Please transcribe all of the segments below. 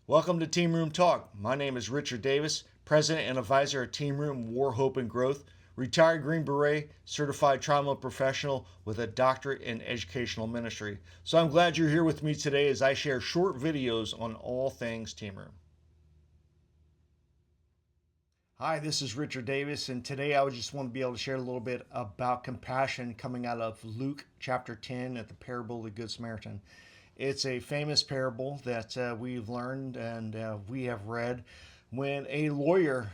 Welcome to Team Room Talk. My name is Richard Davis, President and Advisor at Team Room War, Hope, and Growth, retired Green Beret, certified trauma professional with a doctorate in educational ministry. So I'm glad you're here with me today as I share short videos on all things Team Room. Hi, this is Richard Davis, and today I would just want to be able to share a little bit about compassion coming out of Luke chapter 10 at the parable of the Good Samaritan. It's a famous parable that we've learned and we have read when a lawyer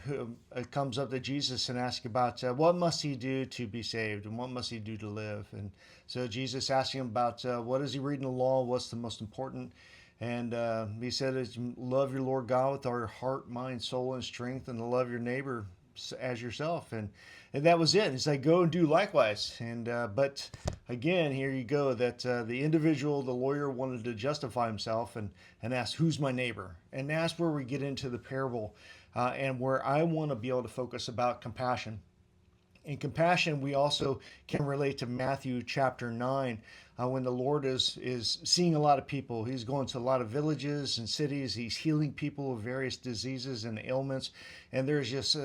comes up to Jesus and asks about what must he do to be saved and what must he do to live. And so Jesus asks him about what does he read in the law, what's the most important. And he said, love your Lord God with our heart, mind, soul, and strength, and to love your neighbor as yourself. And that was it. It's like, go and do likewise. And but again, here you go, that the individual, the lawyer, wanted to justify himself and ask, who's my neighbor? And that's where we get into the parable and where I want to be able to focus about compassion. In compassion, we also can relate to Matthew chapter 9 when the Lord is seeing a lot of people. He's going to a lot of villages and cities. He's healing people of various diseases and ailments. And there's just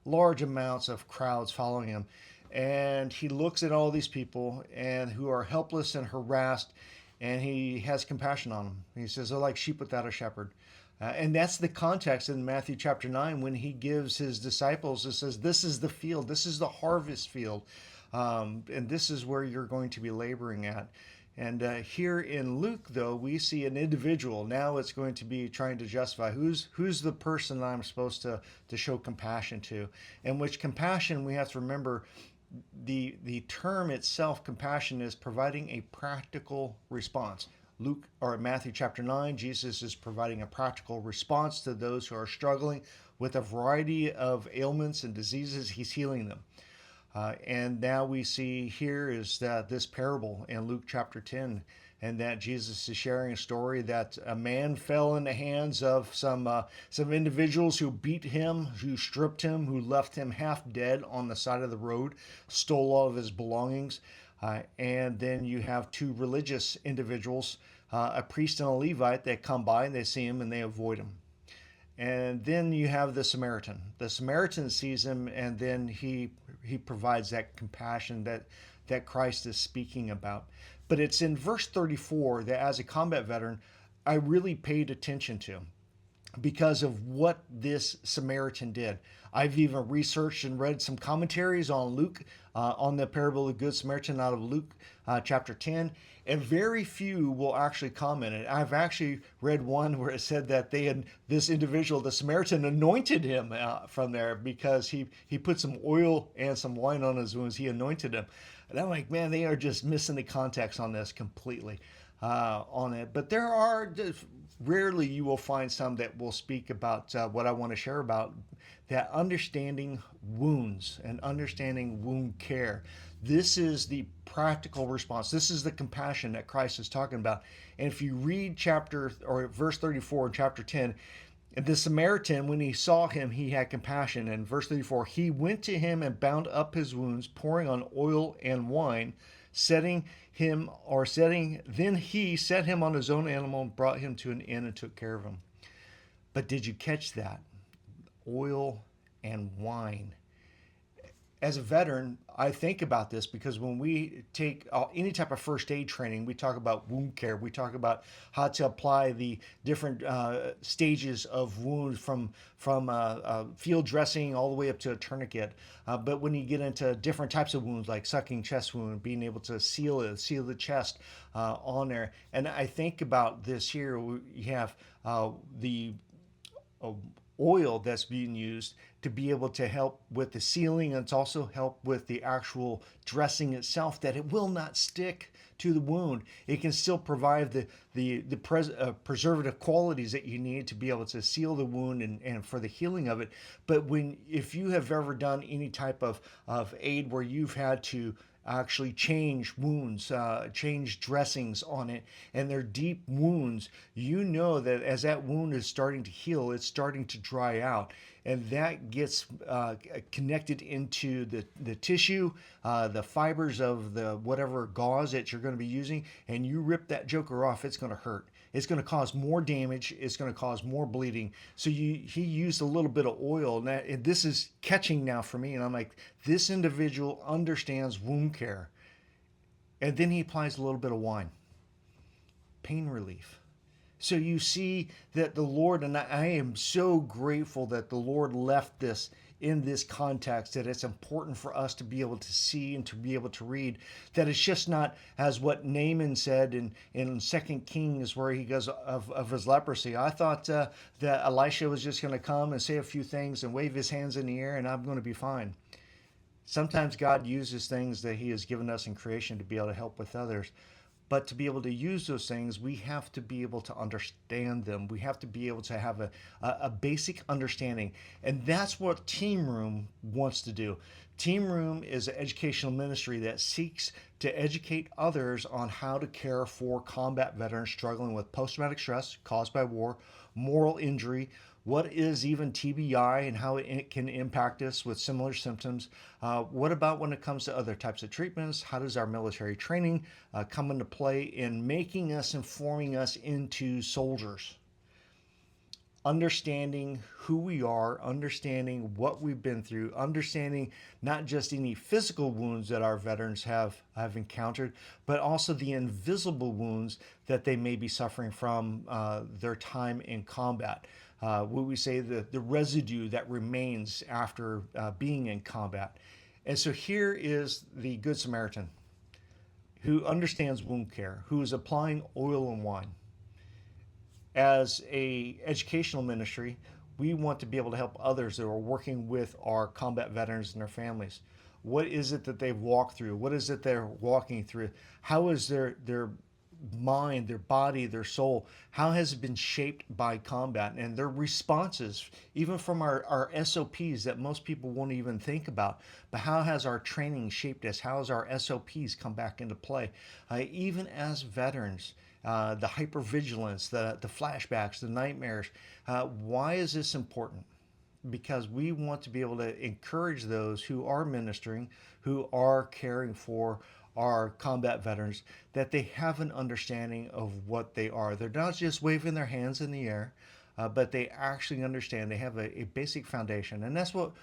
large amounts of crowds following him. And he looks at all these people and who are helpless and harassed, and he has compassion on them. He says, they're like sheep without a shepherd. And that's the context in Matthew chapter 9 when he gives his disciples, it says, this is the field, this is the harvest field, and this is where you're going to be laboring at. And here in Luke, though, we see an individual. Now it's going to be trying to justify who's the person I'm supposed to show compassion to. And which compassion, we have to remember, the term itself, compassion, is providing a practical response. Matthew chapter 9, Jesus is providing a practical response to those who are struggling with a variety of ailments and diseases. He's healing them. And now we see here is that this parable in Luke chapter 10, and that Jesus is sharing a story that a man fell in the hands of some individuals who beat him, who stripped him, who left him half dead on the side of the road, stole all of his belongings. And then you have two religious individuals, a priest and a Levite, that come by and they see him and they avoid him. And then you have the Samaritan. The Samaritan sees him, and then he provides that compassion that Christ is speaking about. But it's in verse 34 that, as a combat veteran, I really paid attention to, because of what this Samaritan did. I've even researched and read some commentaries on Luke, on the parable of the Good Samaritan out of Luke chapter 10, and very few will actually comment it. I've actually read one where it said that this individual, the Samaritan, anointed him from there because he put some oil and some wine on his wounds. He anointed him. And I'm like, man, they are just missing the context on this completely. On it. But there are, rarely you will find some that will speak about what I want to share about, that understanding wounds and understanding wound care. This is the practical response. This is the compassion that Christ is talking about. And if you read verse 34 in chapter 10, the Samaritan, when he saw him, he had compassion. And verse 34, he went to him and bound up his wounds, pouring on oil and wine, then he set him on his own animal and brought him to an inn and took care of him. But did you catch that? Oil and wine. As a veteran, I think about this because when we take any type of first aid training, we talk about wound care. We talk about how to apply the different stages of wounds from field dressing all the way up to a tourniquet. But when you get into different types of wounds, like sucking chest wound, being able to seal the chest on there. And I think about this here. You have the oil that's being used to be able to help with the sealing, and it's also help with the actual dressing itself, that it will not stick to the wound. It can still provide the preservative qualities that you need to be able to seal the wound and for the healing of it. But if you have ever done any type of aid where you've had to actually change wounds, change dressings on it, and they're deep wounds, you know that as that wound is starting to heal, it's starting to dry out. And that gets connected into the tissue, the fibers of the whatever gauze that you're going to be using, and you rip that joker off, it's going to hurt. it's going to cause more damage. It's going to cause more bleeding. So he used a little bit of oil, and this is catching now for me. And I'm like, this individual understands wound care. And then he applies a little bit of wine, pain relief. So you see that the Lord, and I am so grateful that the Lord left this in this context, that it's important for us to be able to see and to be able to read, that it's just not as what Naaman said in 2 Kings, where he goes of his leprosy. I thought that Elisha was just going to come and say a few things and wave his hands in the air and I'm going to be fine. Sometimes God uses things that he has given us in creation to be able to help with others. But to be able to use those things, we have to be able to understand them. We have to be able to have a basic understanding. And that's what Team Room wants to do. Team Room is an educational ministry that seeks to educate others on how to care for combat veterans struggling with post-traumatic stress caused by war, moral injury, what is even TBI and how it can impact us with similar symptoms? What about when it comes to other types of treatments? How does our military training come into play in making us and forming us into soldiers? Understanding who we are, understanding what we've been through, understanding not just any physical wounds that our veterans have encountered, but also the invisible wounds that they may be suffering from their time in combat. What we say, the residue that remains after being in combat. And so here is the Good Samaritan who understands wound care, who is applying oil and wine. As a educational ministry, we want to be able to help others that are working with our combat veterans and their families. What is it that they've walked through? What is it they're walking through? How is their mind, their body, their soul, how has it been shaped by combat, and their responses, even from our SOPs that most people won't even think about, but how has our training shaped us? How has our SOPs come back into play? Even as veterans, the hypervigilance, the flashbacks, the nightmares. Why is this important? Because we want to be able to encourage those who are ministering, who are caring for our combat veterans, that they have an understanding of what they are. They're not just waving their hands in the air, but they actually understand. They have a basic foundation, and that's what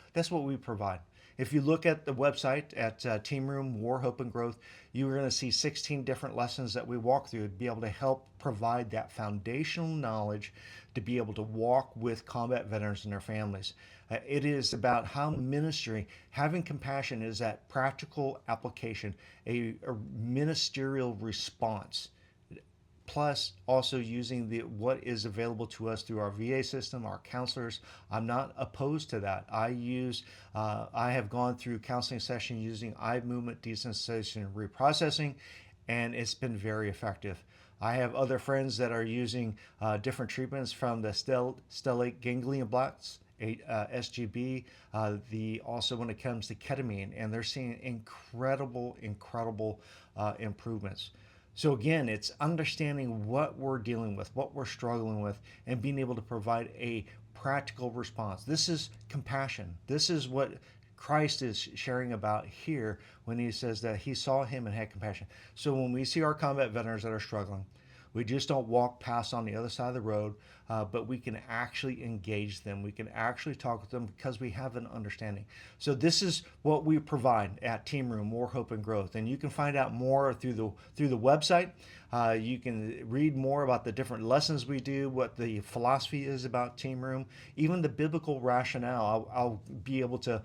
we provide. If you look at the website at Team Room War, Hope, and Growth, you're going to see 16 different lessons that we walk through to be able to help provide that foundational knowledge to be able to walk with combat veterans and their families. It is about how ministry, having compassion, is that practical application, a ministerial response, plus also using what is available to us through our VA system, our counselors. I'm not opposed to that. I have gone through counseling sessions using eye movement desensitization and reprocessing, and it's been very effective. I have other friends that are using different treatments from the stellate ganglion blocks, SGB, also when it comes to ketamine, and they're seeing incredible improvements. So again, it's understanding what we're dealing with, what we're struggling with, and being able to provide a practical response. This is compassion. This is what Christ is sharing about here when he says that he saw him and had compassion. So when we see our combat veterans that are struggling, we just don't walk past on the other side of the road, but we can actually engage them. We can actually talk with them because we have an understanding. So this is what we provide at Team Room, More Hope and Growth. And you can find out more through the website. You can read more about the different lessons we do, what the philosophy is about Team Room, even the biblical rationale. I'll be able to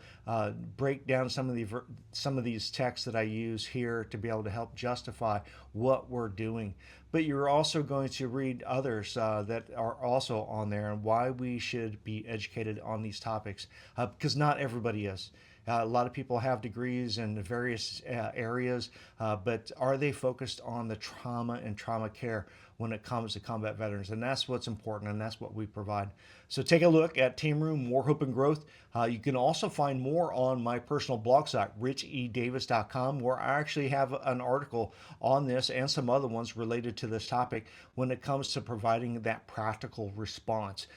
break down some of these texts that I use here to be able to help justify what we're doing. But you're also going to read others that are also on there, and why we should be educated on these topics, because not everybody is. A lot of people have degrees in various areas, but are they focused on the trauma and trauma care when it comes to combat veterans? And that's what's important, and that's what we provide. So take a look at Team Room, More Hope and Growth. You can also find more on my personal blog site, richedavis.com, where I actually have an article on this and some other ones related to this topic when it comes to providing that practical response.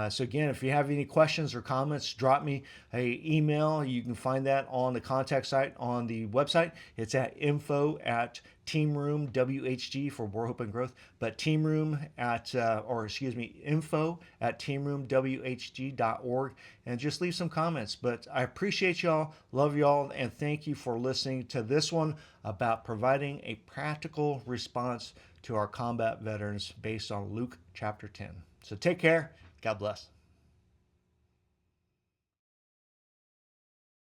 So again, if you have any questions or comments, drop me an email. You can find that on the contact site on the website. It's at info at Team Room WHG for War Hope and Growth, but Team Room info at teamroomwhg.org, and just leave some comments. But I appreciate y'all, love y'all, and thank you for listening to this one about providing a practical response to our combat veterans based on Luke chapter 10. So take care. God bless.